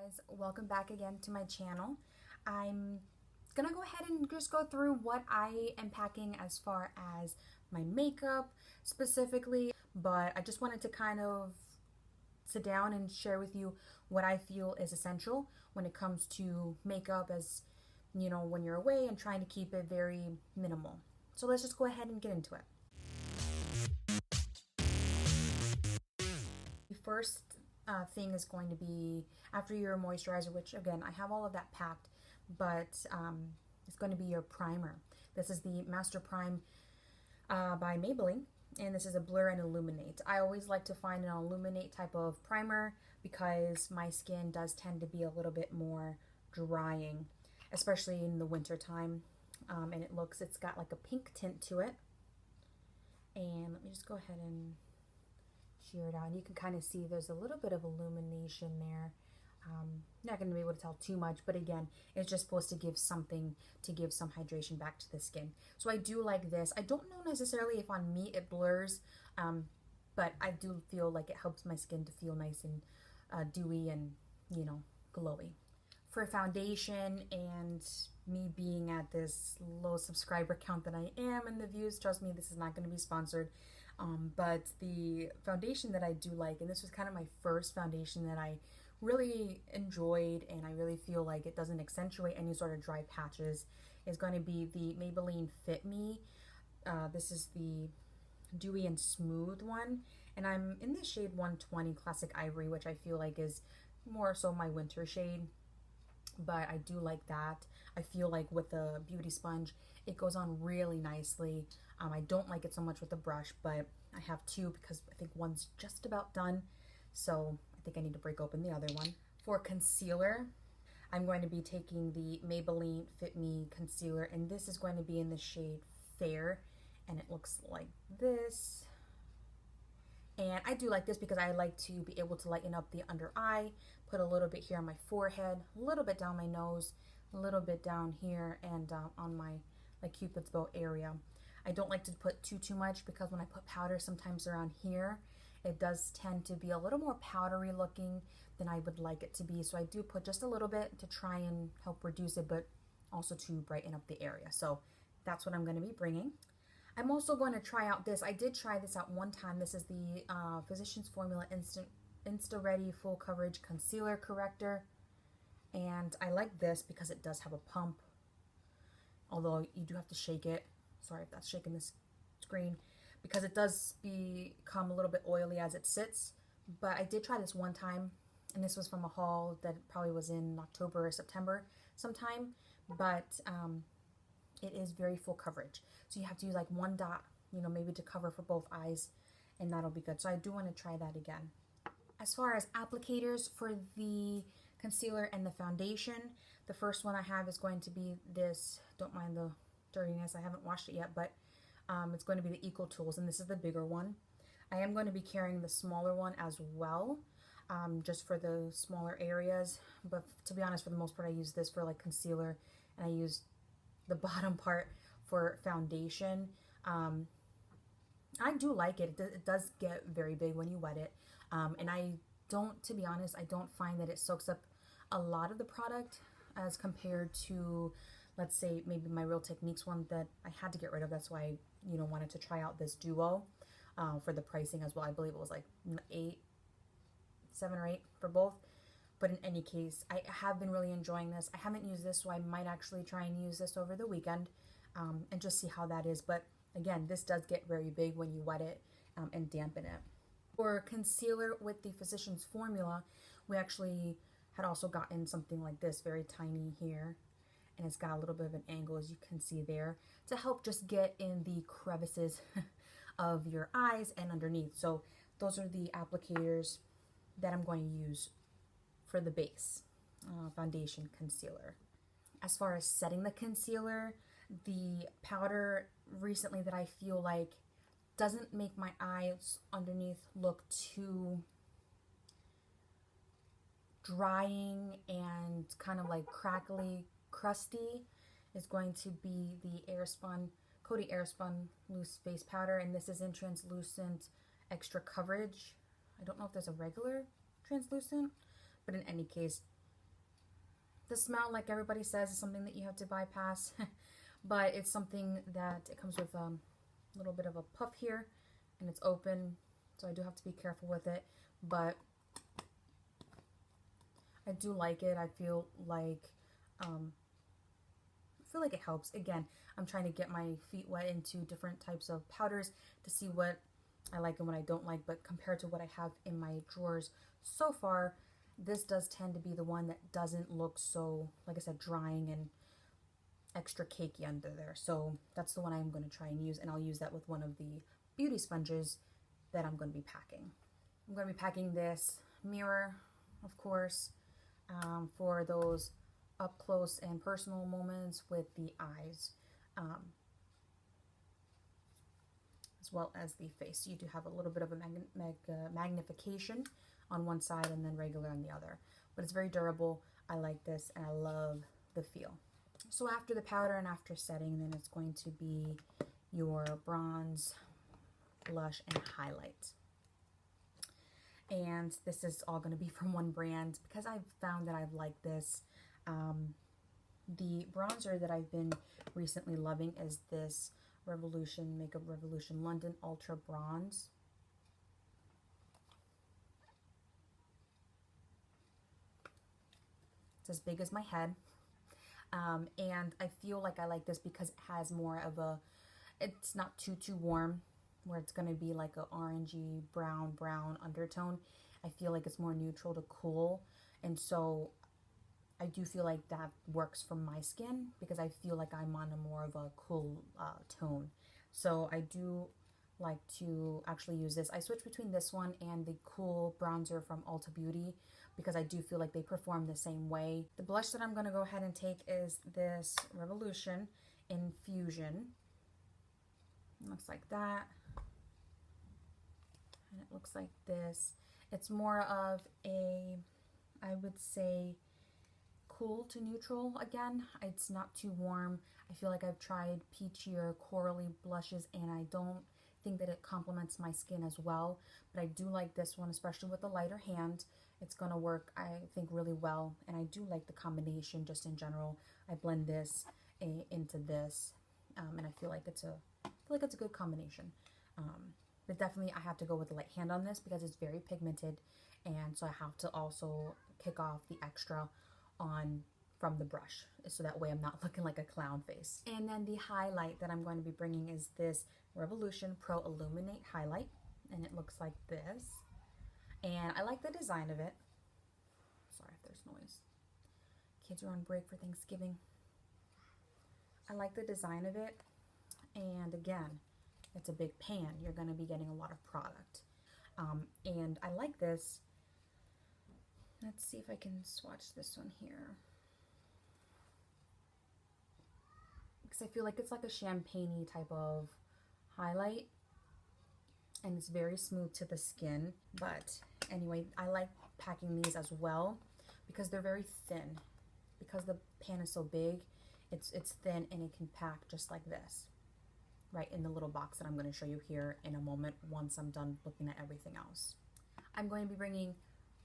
guys, welcome back again to my channel. I'm gonna go ahead and just go through what I am packing as far as my makeup specifically, but I just wanted to kind of sit down and share with you what I feel is essential when it comes to makeup, as you know, when you're away and trying to keep it very minimal. So let's just go ahead and get into it. The first thing is going to be, after your moisturizer, which again I have all of that packed, but it's going to be your primer. This is the Master Prime by Maybelline, and this is a Blur and Illuminate. I always like to find an Illuminate type of primer because my skin does tend to be a little bit more drying, especially in the winter time. And it's got like a pink tint to it. And let me just go ahead and sheer it out. And you can kind of see there's a little bit of illumination there. Not going to be able to tell too much, but again, it's just supposed to give something, to give some hydration back to the skin. So I do like this. I don't know necessarily if on me it blurs, but I do feel like it helps my skin to feel nice and dewy and, you know, glowy. For foundation, and me being at this low subscriber count that I am, and the views, trust me, this is not going to be sponsored, but the foundation that I do like, and this was kind of my first foundation that I really enjoyed, and I really feel like it doesn't accentuate any sort of dry patches, is going to be the Maybelline Fit Me. This is the dewy and smooth one, and I'm in the shade 120 Classic Ivory, which I feel like is more so my winter shade. But I do like that. I feel like with the beauty sponge, it goes on really nicely. I don't like it so much with the brush, but I have two because I think one's just about done. So I think I need to break open the other one. For concealer, I'm going to be taking the Maybelline Fit Me concealer, and this is going to be in the shade Fair, and it looks like this. And I do like this because I like to be able to lighten up the under eye, put a little bit here on my forehead, a little bit down my nose, a little bit down here, and on my like Cupid's bow area. I don't like to put too much because when I put powder sometimes around here, it does tend to be a little more powdery looking than I would like it to be. So I do put just a little bit to try and help reduce it, but also to brighten up the area. So that's what I'm going to be bringing. I'm also going to try out this. I did try this out one time. This is the Physicians Formula Insta Ready Full Coverage Concealer Corrector. And I like this because it does have a pump. Although you do have to shake it. Sorry if that's shaking this screen. Because it does become a little bit oily as it sits. But I did try this one time. And this was from a haul that probably was in October or September sometime. But it is very full coverage. So you have to use like one dot, you know, maybe to cover for both eyes, and that'll be good. So I do want to try that again. As far as applicators for the concealer and the foundation, the first one I have is going to be this, don't mind the dirtiness, I haven't washed it yet, but it's going to be the Eco Tools, and this is the bigger one. I am going to be carrying the smaller one as well, just for the smaller areas, but to be honest, for the most part, I use this for like concealer, and I use the bottom part for foundation. I do like it. It does get very big when you wet it. And I don't, to be honest, I don't find that it soaks up a lot of the product as compared to, let's say, maybe my Real Techniques one that I had to get rid of. That's why I, you know, wanted to try out this duo for the pricing as well. I believe it was like 7 or 8 for both. But in any case, I have been really enjoying this. I haven't used this, so I might actually try and use this over the weekend and just see how that is. But again, this does get very big when you wet it and dampen it. For concealer with the Physicians Formula, we actually had also gotten something like this, very tiny here. And it's got a little bit of an angle, as you can see there, to help just get in the crevices of your eyes and underneath. So those are the applicators that I'm going to use for the base foundation concealer. As far as setting the concealer, the powder recently that I feel like doesn't make my eyes underneath look too drying and kind of like crackly, crusty is going to be the Coty Airspun Loose Face Powder, and this is in Translucent Extra Coverage. I don't know if there's a regular translucent, but in any case, The smell, like everybody says, is something that you have to bypass, but it's something that it comes with a little bit of a puff here, and it's open, so I do have to be careful with it, but I do like it. I feel like it helps. Again, I'm trying to get my feet wet into different types of powders to see what I like and what I don't like, but compared to what I have in my drawers so far, this does tend to be the one that doesn't look so, like I said, drying and extra cakey under there. So that's the one I'm going to try and use, and I'll use that with one of the beauty sponges that I'm going to be packing. I'm going to be packing this mirror, of course, for those up close and personal moments with the eyes, as well as the face. You do have a little bit of a magnification on one side and then regular on the other, but it's very durable. I like this and I love the feel. So after the powder and after setting, then it's going to be your bronze, blush, and highlight. And this is all going to be from one brand because I've found that I've liked this. The bronzer that I've been recently loving is this Makeup Revolution London Ultra Bronze. It's as big as my head. And I feel like I like this because it has more of a, it's not too warm, where it's going to be like a orangey brown undertone. I feel like it's more neutral to cool, and so I do feel like that works for my skin because I feel like I'm on a more of a cool tone. So I do like to actually use this. I switch between this one and the cool bronzer from Ulta Beauty because I do feel like they perform the same way. The blush that I'm going to go ahead and take is this Revolution Infusion. It looks like that. And it looks like this. It's more of a, I would say, cool to neutral again. It's not too warm. I feel like I've tried peachier, corally blushes and I don't think that it complements my skin as well, but I do like this one, especially with the lighter hand. It's gonna work, I think, really well, and I do like the combination just in general. I blend this into this, and I feel like it's a good combination. But definitely I have to go with the light hand on this because it's very pigmented, and so I have to also kick off the extra on from the brush, so that way I'm not looking like a clown face. And then the highlight that I'm going to be bringing is this Revolution Pro Illuminate Highlight, and it looks like this. And I like the design of it. Sorry if there's noise. Kids are on break for Thanksgiving. I like the design of it, and again, it's a big pan. You're going to be getting a lot of product. And I like this. Let's see if I can swatch this one here. Because I feel like it's like a champagne-y type of highlight. And it's very smooth to the skin. But anyway, I like packing these as well because they're very thin. Because the pan is so big, it's thin and it can pack just like this. Right in the little box that I'm going to show you here in a moment once I'm done looking at everything else. I'm going to be bringing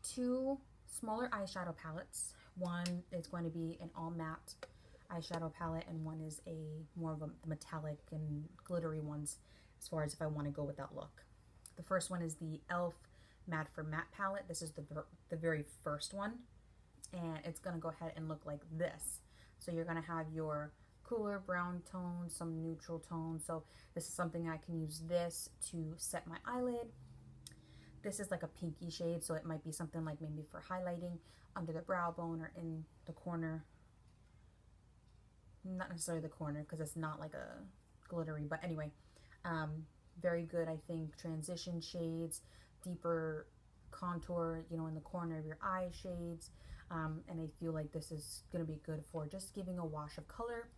two smaller eyeshadow palettes. One is going to be an all matte eyeshadow palette, and one is a more of a metallic and glittery ones as far as if I want to go with that look. The first one is the e.l.f. Matte for Matte palette. This is the very first one, and it's going to go ahead and look like this. So you're going to have your cooler brown tone, some neutral tone. So this is something I can use this to set my eyelid. This is like a pinky shade, so it might be something like maybe for highlighting under the brow bone or in the corner. Not necessarily the corner because it's not like a glittery, but anyway, very good, I think, transition shades, deeper contour, you know, in the corner of your eye shades, and I feel like this is going to be good for just giving a wash of color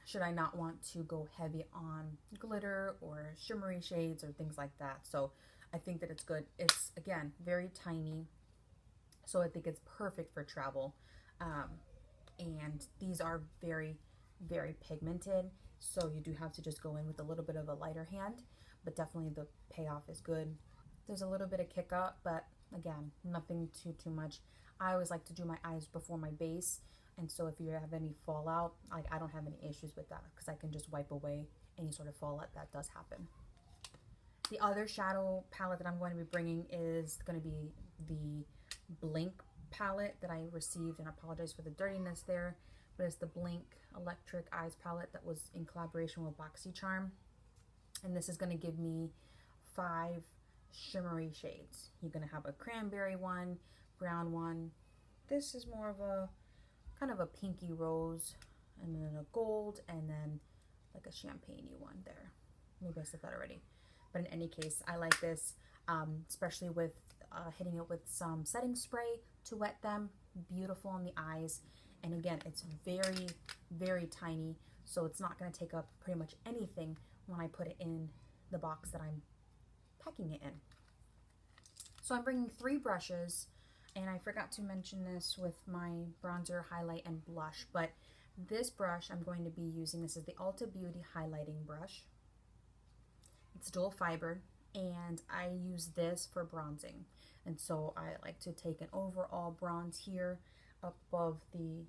should I not want to go heavy on glitter or shimmery shades or things like that. So I think that it's good. It's, again, very tiny, so I think it's perfect for travel, and these are very, very pigmented, so you do have to just go in with a little bit of a lighter hand, but definitely the payoff is good. There's a little bit of kick up, but again, nothing too much. I always like to do my eyes before my base, And so if you have any fallout, like I don't have any issues with that because I can just wipe away any sort of fallout that does happen. The other shadow palette that I'm going to be bringing is going to be the Blink palette that I received, and I apologize for the dirtiness there, but it's the Blink Electric Eyes palette that was in collaboration with BoxyCharm. And this is going to give me 5 shimmery shades. You're going to have a cranberry one, brown one. This is more of a kind of a pinky rose, and then a gold, and then like a champagne-y one there. Maybe I said that already. But in any case, I like this, especially with hitting it with some setting spray to wet them. Beautiful on the eyes. And again, it's very, very tiny, so it's not going to take up pretty much anything when I put it in the box that I'm packing it in. So I'm bringing 3 brushes, and I forgot to mention this with my bronzer, highlight, and blush, but this brush I'm going to be using, this is the Ulta Beauty highlighting brush. It's dual fiber, and I use this for bronzing. And so I like to take an overall bronze here up above the,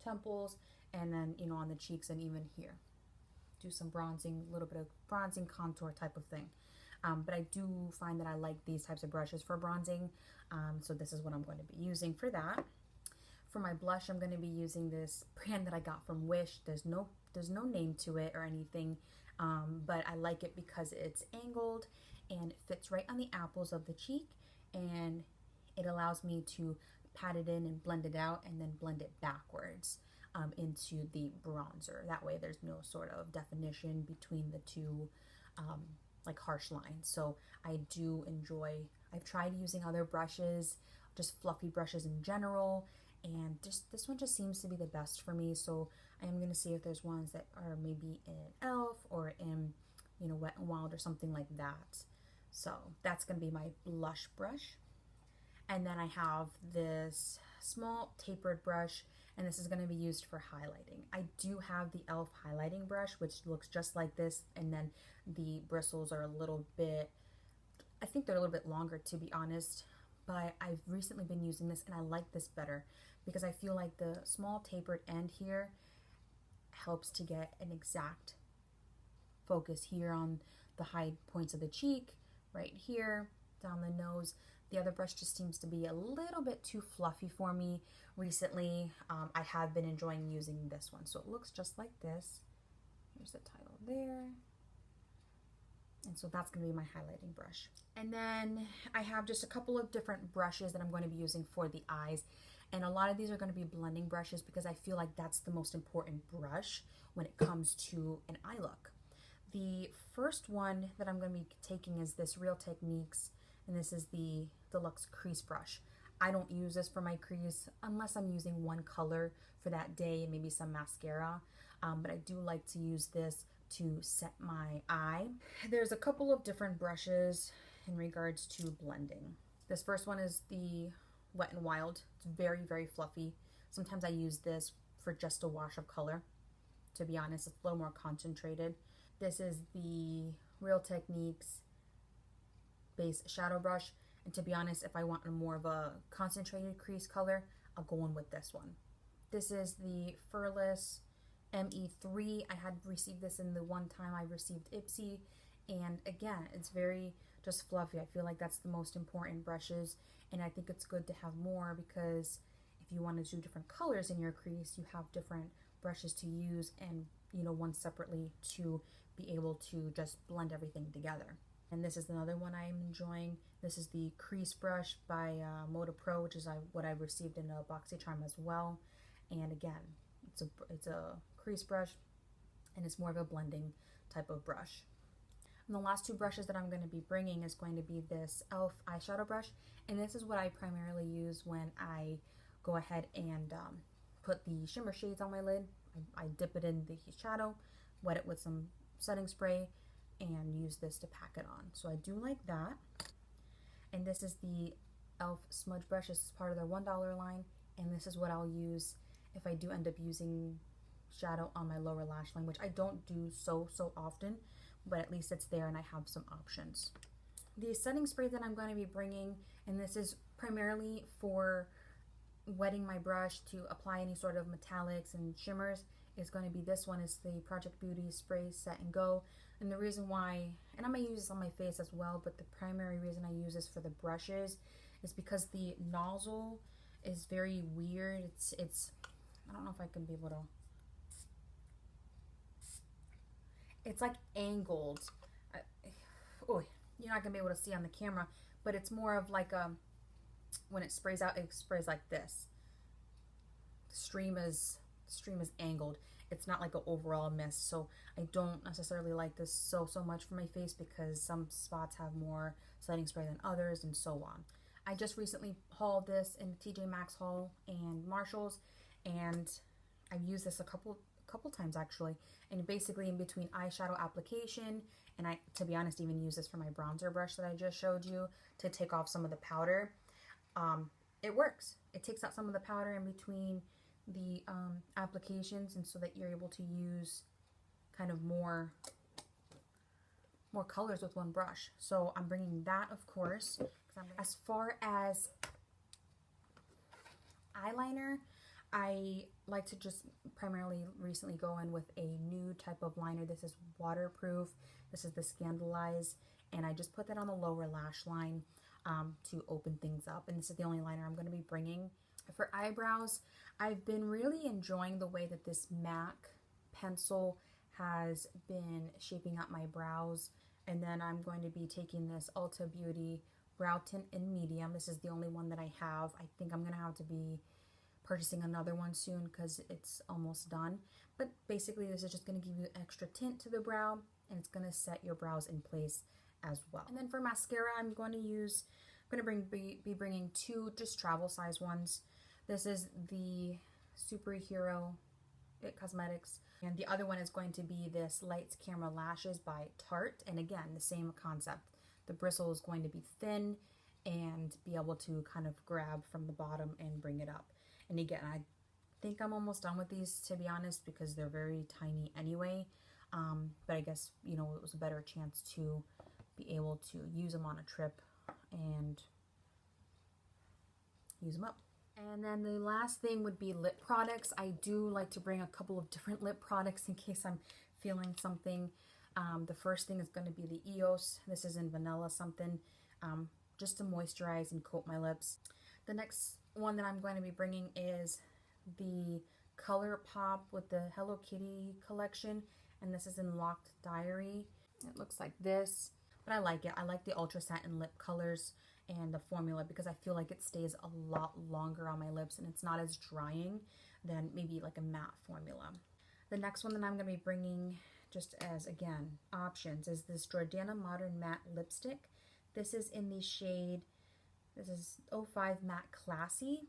temples, and then, on the cheeks and even here. Do some bronzing, a little bit of bronzing contour type of thing. But I do find that I like these types of brushes for bronzing. So this is what I'm going to be using for that. For my blush, I'm going to be using this brand that I got from Wish. There's no name to it or anything, but I like it because it's angled and it fits right on the apples of the cheek, and it allows me to pat it in and blend it out and then blend it backwards into the bronzer. That way there's no sort of definition between the two like harsh lines. So I do enjoy, I've tried using other brushes, just fluffy brushes in general, and just this one just seems to be the best for me. So I am going to see if there's ones that are maybe in e.l.f. or in Wet n Wild or something like that. So that's going to be my blush brush. And then I have this small tapered brush, and this is going to be used for highlighting. I do have the e.l.f. highlighting brush, which looks just like this, and then the bristles are a little bit, I think they're a little bit longer, to be honest, but I've recently been using this and I like this better because I feel like the small tapered end here helps to get an exact focus here on the high points of the cheek, right here, down the nose. The other brush just seems to be a little bit too fluffy for me recently. I have been enjoying using this one. So it looks just like this. There's the title there. And so that's going to be my highlighting brush. And then I have just a couple of different brushes that I'm going to be using for the eyes. And a lot of these are going to be blending brushes because I feel like that's the most important brush when it comes to an eye look. The first one that I'm going to be taking is this Real Techniques, and this is the Deluxe Crease Brush. I don't use this for my crease unless I'm using one color for that day and maybe some mascara, but I do like to use this to set my eye. There's a couple of different brushes in regards to blending. This first one is the Wet n Wild. It's very, very fluffy. Sometimes I use this for just a wash of color. To be honest, it's a little more concentrated. This is the Real Techniques base shadow brush, and to be honest, if I want more of a concentrated crease color, I'll go in with this one. This is the Furless ME3. I had received this in the one time I received Ipsy, and again, it's very just fluffy. I feel like that's the most important brushes, and I think it's good to have more because if you want to do different colors in your crease, you have different brushes to use, and one separately to be able to just blend everything together. And this is another one I'm enjoying. This is the Crease Brush by Moda Pro, which is what I received in a BoxyCharm as well. And again, it's a crease brush, and it's more of a blending type of brush. And the last 2 brushes that I'm going to be bringing is going to be this e.l.f. eyeshadow brush, and this is what I primarily use when I go ahead and put the shimmer shades on my lid. I dip it in the shadow, wet it with some setting spray, and use this to pack it on. So I do like that. And this is the e.l.f. smudge brush. This is part of their $1 line, and this is what I'll use if I do end up using shadow on my lower lash line, which I don't do so often, but at least it's there and I have some options. The setting spray that I'm going to be bringing, and this is primarily for wetting my brush to apply any sort of metallics and shimmers is going to be this one. Is the Project Beauty Spray Set and Go. And the reason why, and I'm going to use this on my face as well, but the primary reason I use this for the brushes is because the nozzle is very weird. It's I don't know if I can be able to, it's like angled. Oh, you're not going to be able to see on the camera, but it's more of like a, when it sprays out, it sprays like this. The stream is angled. It's not like an overall mist, so I don't necessarily like this so much for my face because some spots have more setting spray than others and so on. I just recently hauled this in the TJ Maxx haul and Marshalls, and I've used this a couple times actually, and basically in between eyeshadow application, and I, to be honest, even use this for my bronzer brush that I just showed you to take off some of the powder. It works. It takes out some of the powder in between the applications, and so that you're able to use kind of more colors with one brush. So I'm bringing that, of course. As far as eyeliner, I like to just primarily recently go in with a new type of liner. This is waterproof. This is the Scandalize, and I just put that on the lower lash line to open things up. And this is the only liner I'm going to be bringing. For eyebrows, I've been really enjoying the way that this MAC pencil has been shaping up my brows. And then I'm going to be taking this Ulta Beauty brow tint in medium. This is the only one that I have. I think I'm going to have to be purchasing another one soon because it's almost done. But basically this is just going to give you extra tint to the brow, and it's going to set your brows in place as well. And then for mascara, I'm going to be bringing two just travel size ones. This is the Superhero It Cosmetics, and the other one is going to be this Lights Camera Lashes by Tarte. And again, the same concept. The bristle is going to be thin and be able to kind of grab from the bottom and bring it up. And again, I think I'm almost done with these, to be honest, because they're very tiny anyway. But I guess, you know, it was a better chance to be able to use them on a trip and use them up. And then the last thing would be lip products. I do like to bring a couple of different lip products in case I'm feeling something. The first thing is going to be the EOS. This is in vanilla something, just to moisturize and coat my lips. The next one that I'm going to be bringing is the Color Pop with the Hello Kitty collection, and this is in Locked Diary. It looks like this, but I like it. I like the Ultra Satin lip colors and the formula because I feel like it stays a lot longer on my lips and it's not as drying than maybe like a matte formula. The next one that I'm going to be bringing, just as, again, options, is this Jordana Modern Matte Lipstick. This is in the shade, this is 05 Matte Classy,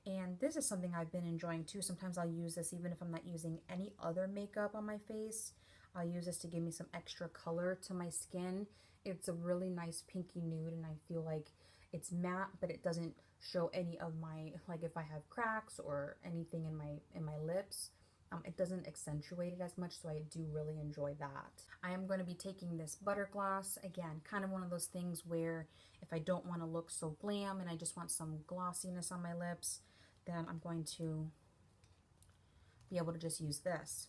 and this is something I've been enjoying too. Sometimes I'll use this even if I'm not using any other makeup on my face. I'll use this to give me some extra color to my skin. It's a really nice pinky nude, and I feel like it's matte, but it doesn't show any of my, like if I have cracks or anything in my lips. It doesn't accentuate it as much, so I do really enjoy that. I am going to be taking this Butter Gloss. Again, kind of one of those things where if I don't want to look so glam and I just want some glossiness on my lips, then I'm going to be able to just use this.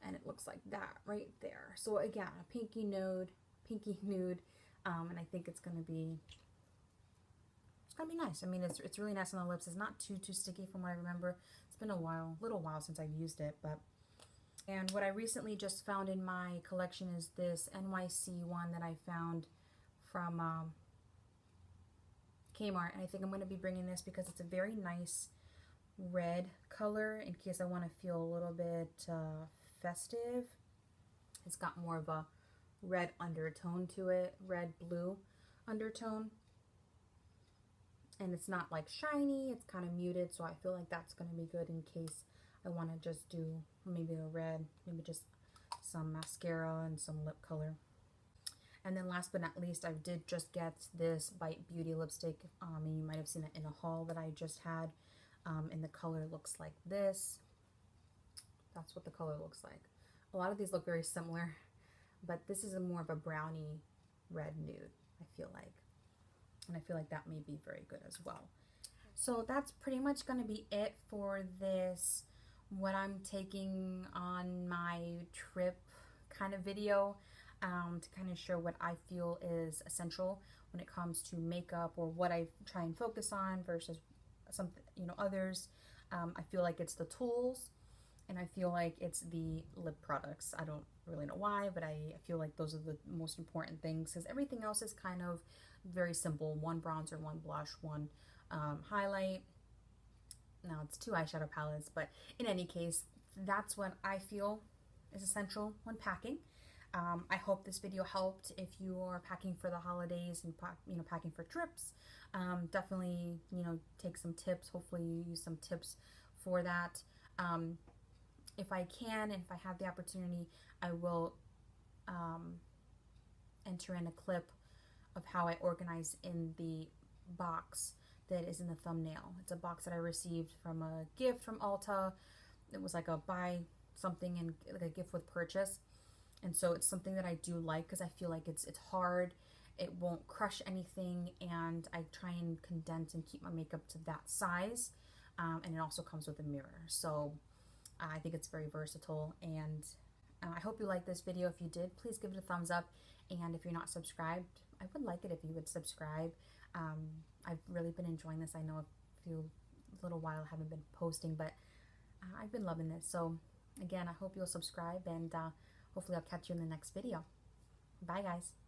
And it looks like that right there. So again, a pinky nude, and I think it's going to be nice. I mean, it's really nice on the lips. It's not too sticky from what I remember. It's been a little while since I've used it, but. And what I recently just found in my collection is this NYC one that I found from Kmart, and I think I'm going to be bringing this because it's a very nice red color in case I want to feel a little bit festive. It's got more of a red undertone to it, red-blue undertone. And it's not like shiny, it's kind of muted, so I feel like that's going to be good in case I want to just do maybe a red, maybe just some mascara and some lip color. And then last but not least, I did just get this Bite Beauty lipstick, and you might have seen it in a haul that I just had, and the color looks like this. That's what the color looks like. A lot of these look very similar, but this is more of a brownie red nude, I feel like. And I feel like that may be very good as well. So that's pretty much going to be it for this, what I'm taking on my trip kind of video, to kind of show what I feel is essential when it comes to makeup, or what I try and focus on versus something, others. I feel like it's the tools, and I feel like it's the lip products. I don't really know why, but I feel like those are the most important things, because everything else is kind of very simple. One bronzer, one blush, one highlight. Now it's 2 eyeshadow palettes, but in any case, that's what I feel is essential when packing. I hope this video helped if you are packing for the holidays and packing for trips. Definitely take some tips. Hopefully you use some tips for that. If I can, and if I have the opportunity, I will enter in a clip of how I organize in the box that is in the thumbnail. It's a box that I received from a gift from Ulta. It was like a buy something and like a gift with purchase. And so it's something that I do like, because I feel like it's hard, it won't crush anything, and I try and condense and keep my makeup to that size. And it also comes with a mirror. So I think it's very versatile, and I hope you liked this video. If you did, please give it a thumbs up. And if you're not subscribed, I would like it if you would subscribe. I've really been enjoying this. I know a little while I haven't been posting, but I've been loving this. So again, I hope you'll subscribe, and hopefully I'll catch you in the next video. Bye guys.